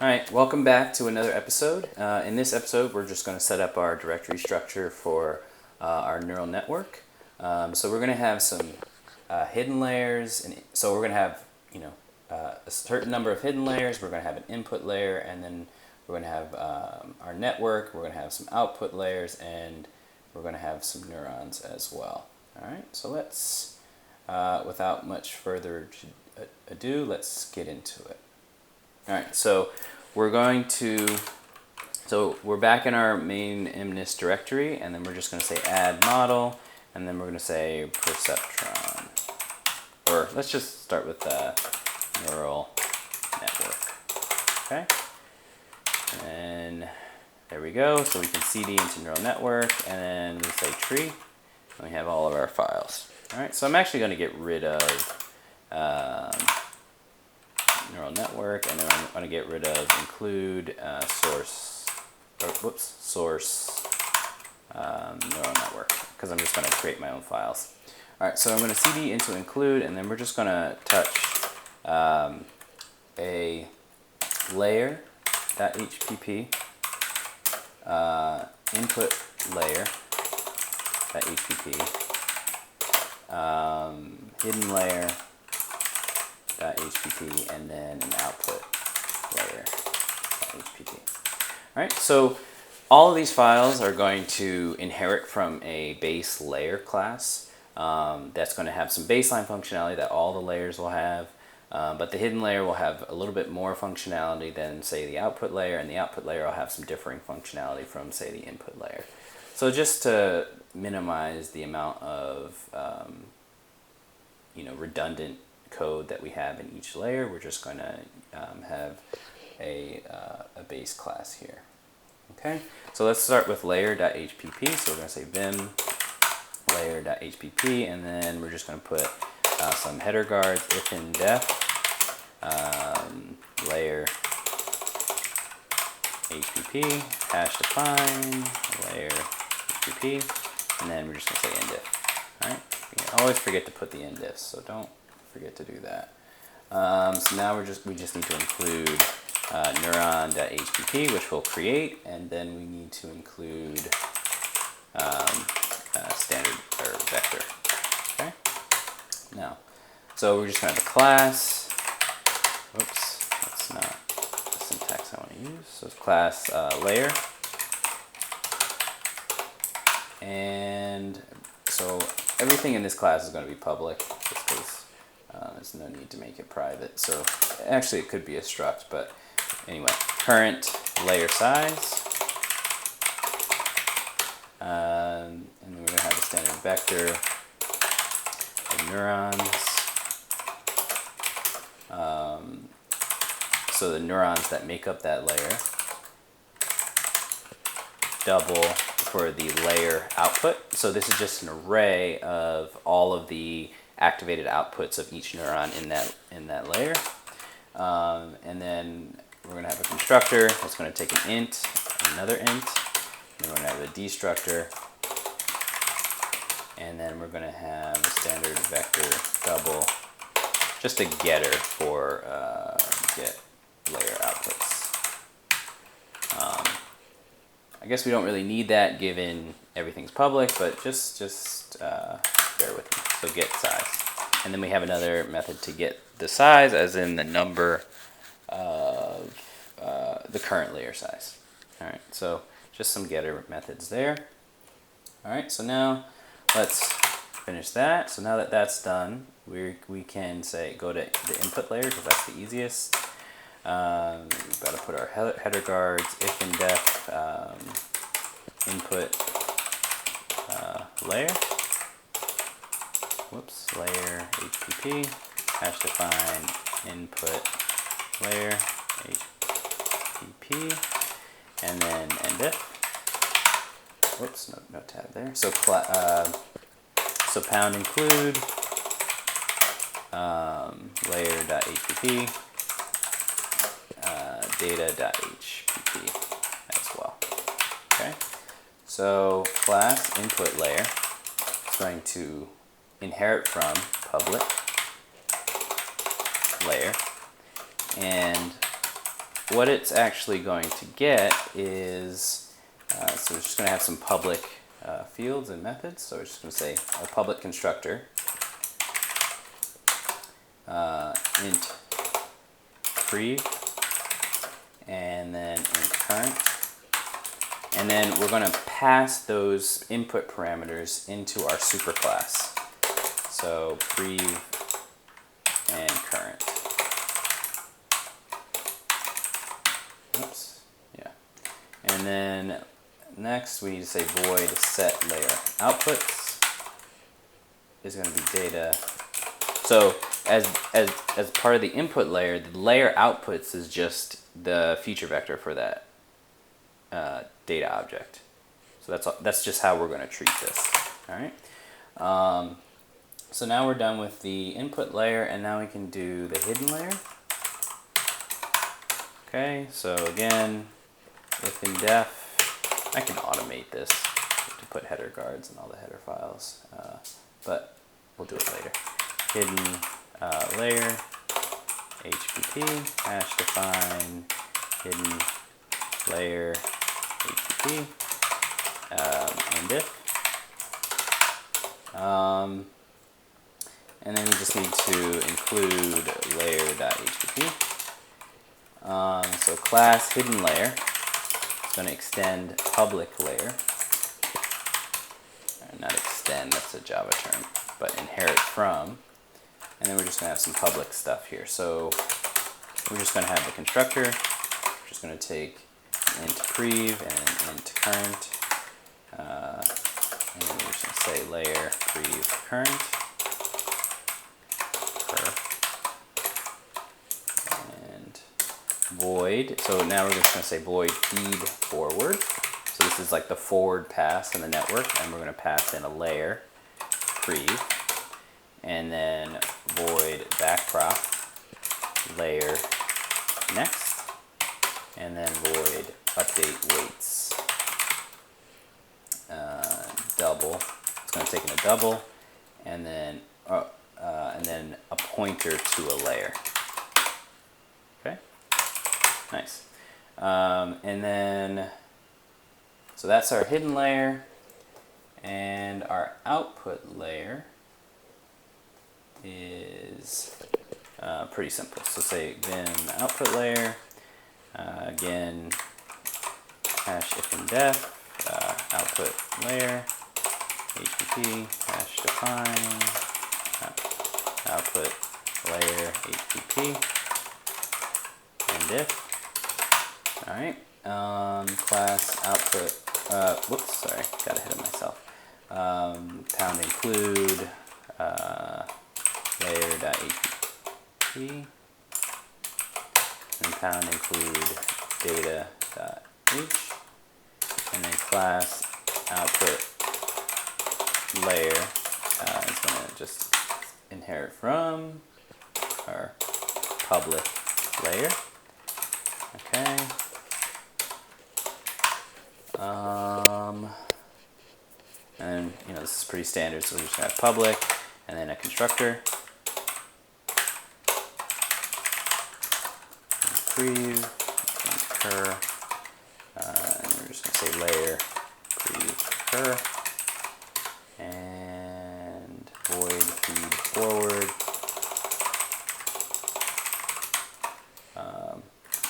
Alright, welcome back to another episode. In this episode, we're just going to set up our directory structure for our neural network. So we're going to have some hidden layers, and so we're going to have a certain number of hidden layers. We're going to have an input layer, and then we're going to have our network. We're going to have some output layers, and we're going to have some neurons as well. Alright, so let's, without much further ado, let's get into it. Alright, so we're back in our main MNIST directory, and then we're just going to say add model, and then we're going to say perceptron. Or let's just start with neural network. Okay? And there we go. So we can cd into neural network, and then we say tree, and we have all of our files. Alright, so I'm actually going to get rid of neural network, and then I'm going to get rid of include source neural network, because I'm just going to create my own files. Alright, so I'm going to cd into include, and then we're just going to touch a layer.hpp, input layer.hpp, hidden layer.hpp, and then an output layer.hpp. Alright, so all of these files are going to inherit from a base layer class that's going to have some baseline functionality that all the layers will have, but the hidden layer will have a little bit more functionality than, say, the output layer, and the output layer will have some differing functionality from, say, the input layer. So just to minimize the amount of redundant code that we have in each layer, we're just going to have a base class here. Okay, so let's start with layer.hpp. So we're going to say vim layer.hpp, and then we're just going to put some header guards, if in def layer hpp, hash define layer hpp, and then we're just going to say indif. Alright, you always forget to put the indifs, so don't forget to do that. So now we just need to include neuron.hpp, which we'll create, and then we need to include standard or vector. Okay. Now, so we're just going to have a class. Oops, that's not the syntax I want to use. So it's class layer, and so everything in this class is going to be public, just because there's no need to make it private. So actually, it could be a struct, but anyway, current layer size, and then we're going to have a standard vector of neurons. So the neurons that make up that layer, double for the layer output. So this is just an array of all of the activated outputs of each neuron in that layer. And then we're going to have a constructor that's going to take an int, another int, and then we're going to have a destructor, and then we're going to have a standard vector double, just a getter for get layer outputs. I guess we don't really need that given everything's public, but just bear with me. So get size, and then we have another method to get the size, as in the number of the current layer size. All right, so just some getter methods there. All right, so now let's finish that. So now that that's done, we can say go to the input layer, because that's the easiest. We've got to put our header guards, if in def input layer. Whoops, layer hpp, hash define input layer hpp, and then endif. Whoops, no tab there. So pound include layer.hpp, data.hpp as well. Okay, so class input layer is going to inherit from public layer, and what it's actually going to get is, so we're just going to have some public fields and methods. So we're just going to say a public constructor int prev, and then int current, and then we're going to pass those input parameters into our superclass. So prev and current. Oops. Yeah. And then next we need to say void set layer outputs is going to be data. So as part of the input layer, the layer outputs is just the feature vector for that data object. So that's just how we're going to treat this. All right. So now we're done with the input layer, and now we can do the hidden layer. Okay, so again, if in def, I can automate this to put header guards in all the header files, but we'll do it later. Hidden layer, HPP, hash define, hidden layer, HPP, and if. And then we just need to include layer.hpp. So class hidden layer is going to extend public layer. Not extend, that's a Java term, but inherit from. And then we're just going to have some public stuff here. So we're just going to have the constructor. We're just going to take int prev and int current. And then we're just going to say layer prev current. And void. So now we're just going to say void feed forward. So this is like the forward pass in the network, and we're going to pass in a layer prev, and then void backprop layer next, and then void update weights double. It's going to take in a double, and then a pointer to a layer. Okay, nice. And then so that's our hidden layer, and our output layer is pretty simple. So say vim output layer, again, hash if and def, output layer, HPP, hash define, output layer, HPP, and if. All right, class output, whoops, sorry, got ahead of myself. Pound include layer.hp, and pound include data.h, and then class output layer is going to just inherit from our public layer. Okay. And this is pretty standard, so we just have public and then a constructor. Prev, cur, and we're just going to say layer prev cur, and void feed forward.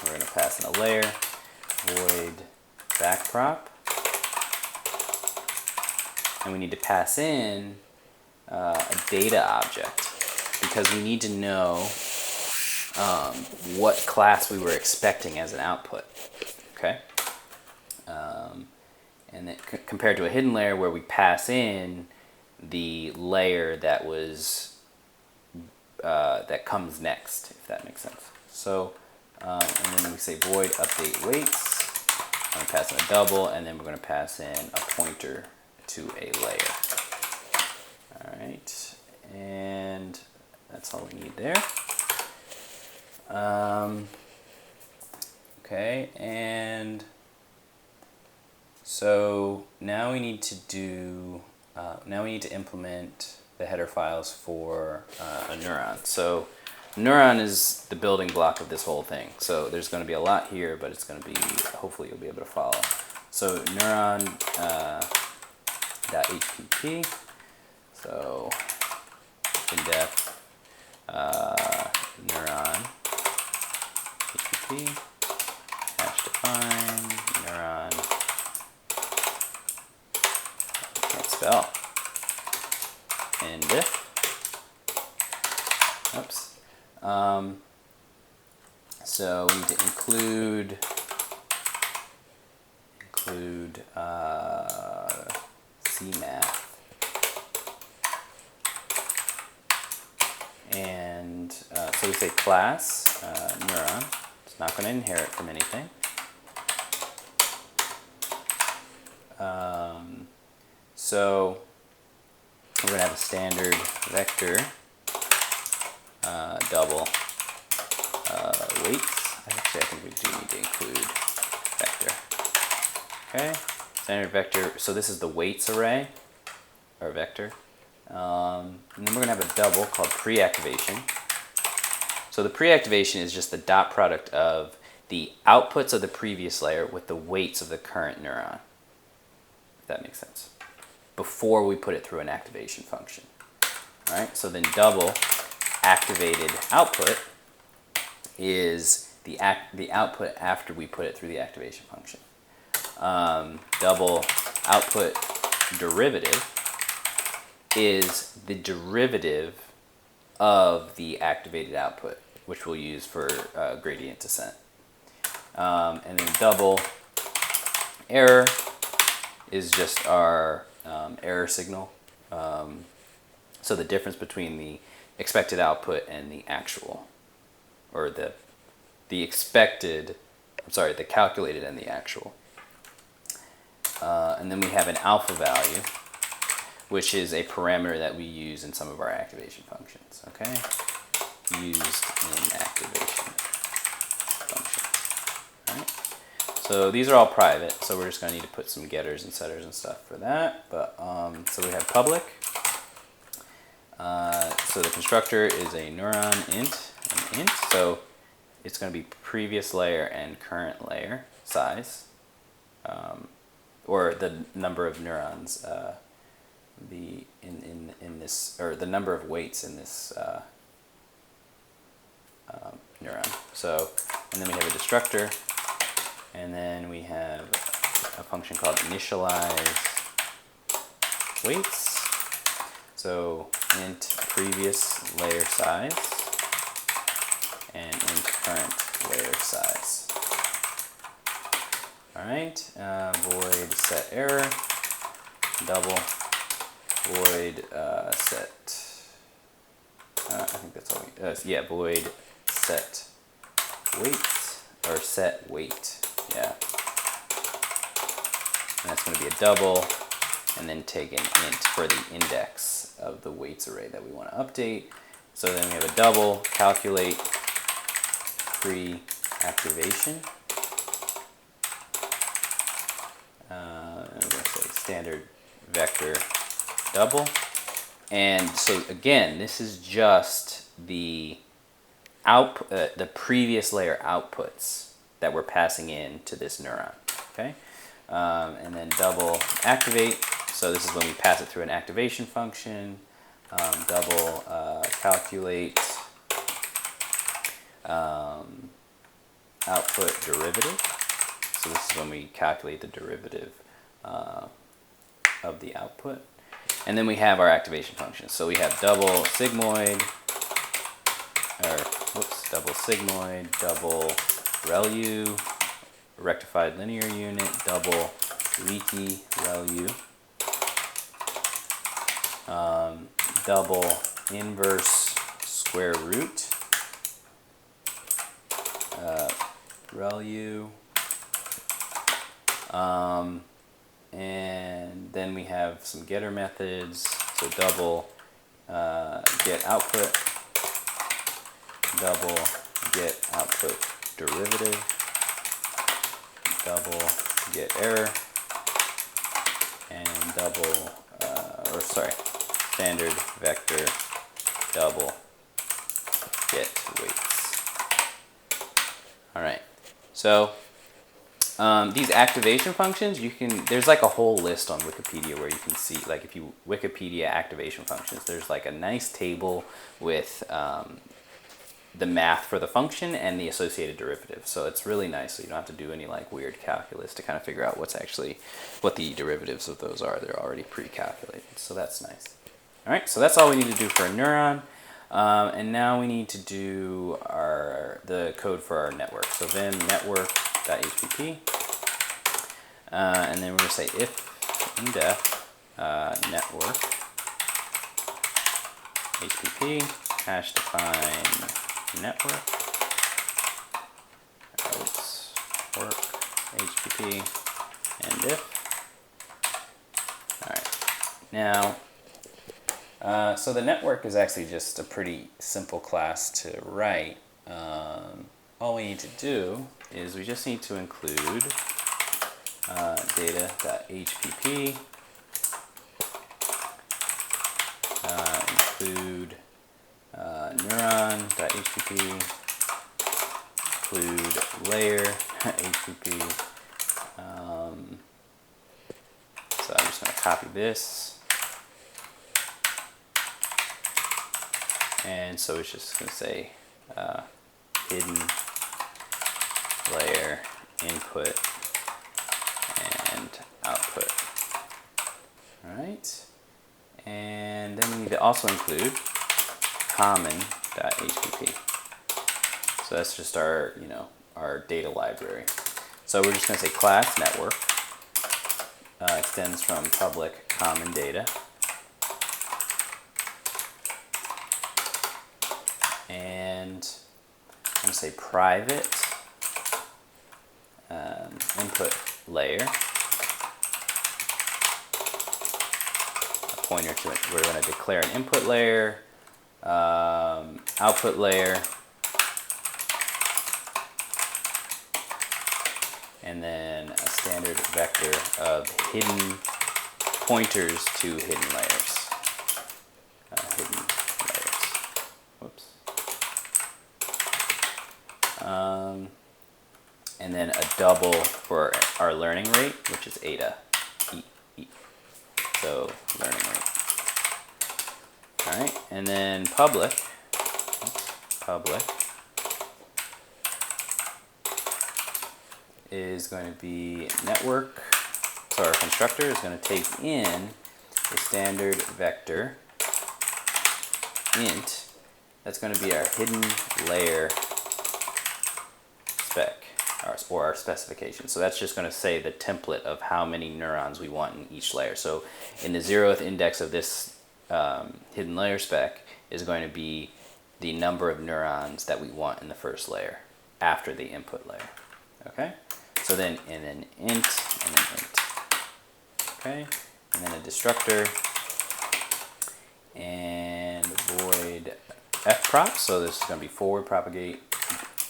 We're going to pass in a layer, void backprop, and we need to pass in a data object because we need to know what class we were expecting as an output. Okay, and then compared to a hidden layer where we pass in the layer that was that comes next, if that makes sense. So and then we say void update weights. I'm going to pass in a double, and then we're going to pass in a pointer to a layer. All right, and that's all we need there. Okay, and so now we need to do. Now we need to implement the header files for a Neuron. So Neuron is the building block of this whole thing. So there's going to be a lot here, but it's going to be, hopefully you'll be able to follow. So neuron .hpp. So in-depth neuron HTTP hash define neuron, can't spell, and oops. So we need to include CMath, and so we say class neuron. It's not going to inherit from anything. So we're going to have a standard vector double weights. Actually, I think we do need to include vector. Okay, standard vector. So this is the weights array, or vector. And then we're going to have a double called pre-activation. So the pre-activation is just the dot product of the outputs of the previous layer with the weights of the current neuron. If that makes sense. Before we put it through an activation function. All right, so then double activated output is the output after we put it through the activation function. Double output derivative is the derivative of the activated output, which we'll use for gradient descent. And then double error is just our error signal. So the difference between the expected output and the actual, or the calculated and the actual. And then we have an alpha value, which is a parameter that we use in some of our activation functions, okay? Used in activation functions, all right? So these are all private, so we're just gonna need to put some getters and setters and stuff for that. But so we have public. So the constructor is a neuron int, so it's gonna be previous layer and current layer size, or the number of neurons, in this, or the number of weights in this neuron. So, and then we have a destructor, and then we have a function called initialize weights. So int previous layer size and int current layer size. All right, void set error, double void set. I think that's all we. Yeah, void set weight, or set weight. Yeah, and that's going to be a double, and then take an int for the index of the weights array that we want to update. So then we have a double calculate pre-activation. I'm going to say standard vector double. And so again, this is just the the previous layer outputs that we're passing in to this neuron. Okay, and then double activate. So this is when we pass it through an activation function. Double calculate output derivative. So this is when we calculate the derivative of the output. And then we have our activation functions. So we have double sigmoid, double ReLU, rectified linear unit, double Reti ReLU, double inverse square root, ReLU, and then we have some getter methods. So double get output, double get output derivative, double get error, and double standard vector double get weights. All right, so these activation functions, there's like a whole list on Wikipedia where you can see, like if you Wikipedia activation functions, there's like a nice table with the math for the function and the associated derivative. So it's really nice. So you don't have to do any like weird calculus to kind of figure out what the derivatives of those are. They're already pre-calculated. So that's nice. All right, so that's all we need to do for a neuron. And now we need to do the code for our network. So vim network.hpp. And then we're going to say if in def network hpp hash define network work hpp and if. All right, now so the network is actually just a pretty simple class to write. All we need to do is we just need to include data.hpp, include neuron.hpp, include layer.hpp. So I'm just going to copy this. And so it's just going to say hidden layer input and output. All right. And then we need to also include common.hpp. So that's just our, our data library. So we're just going to say class network extends from public common data. And I'm going to say private input layer, a pointer to it. We're going to declare an input layer, output layer, and then a standard vector of hidden pointers to hidden layers. Whoops. And then a double for our learning rate, which is eta. So learning rate. All right, and then public is going to be network. So our constructor is going to take in the standard vector int. That's going to be our hidden layer spec, or our specification. So that's just going to say the template of how many neurons we want in each layer. So in the 0th index of this hidden layer spec is going to be the number of neurons that we want in the first layer after the input layer. Okay? So then, and then int, and then int. Okay? And then a destructor, and void fprop. So this is going to be forward propagate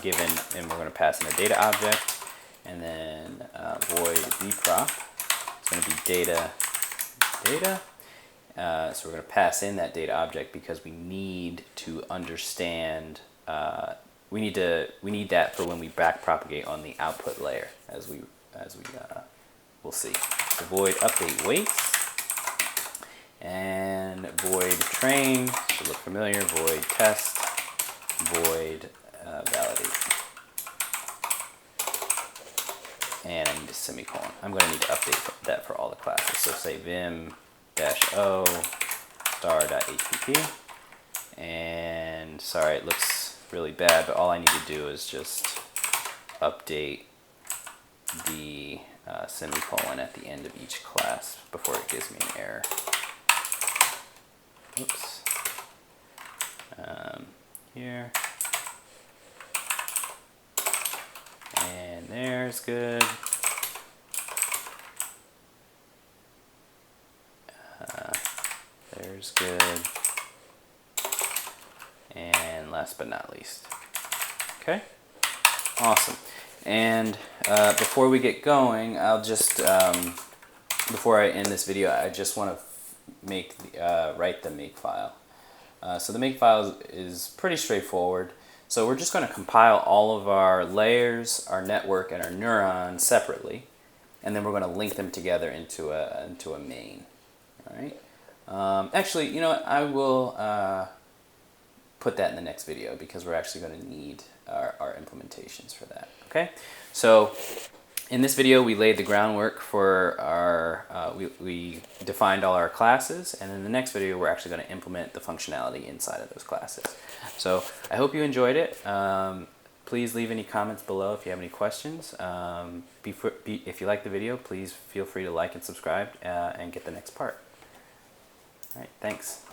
given, and we're going to pass in a data object, and then void bprop. It's going to be data. So we're going to pass in that data object because we need to understand. We need that for when we back propagate on the output layer, as we will see. So void update weights and void train. Should look familiar. Void test. Void validate. And I need a semicolon. I'm going to need to update that for all the classes. So say vim-o star.hpp. And sorry, it looks really bad, but all I need to do is just update the semicolon at the end of each class before it gives me an error. Oops. Here. And there's good. There's good. And last but not least. Okay? Awesome. And before we get going, I'll just, before I end this video, I just want to write the make file. So the makefile is pretty straightforward. So we're just going to compile all of our layers, our network, and our neurons separately, and then we're going to link them together into a main. All right. Actually, you know what? I will put that in the next video because we're actually going to need our implementations for that. Okay. So in this video, we laid the groundwork for our, we defined all our classes, and in the next video, we're actually going to implement the functionality inside of those classes. So I hope you enjoyed it. Please leave any comments below if you have any questions. If you like the video, please feel free to like and subscribe and get the next part. All right, thanks.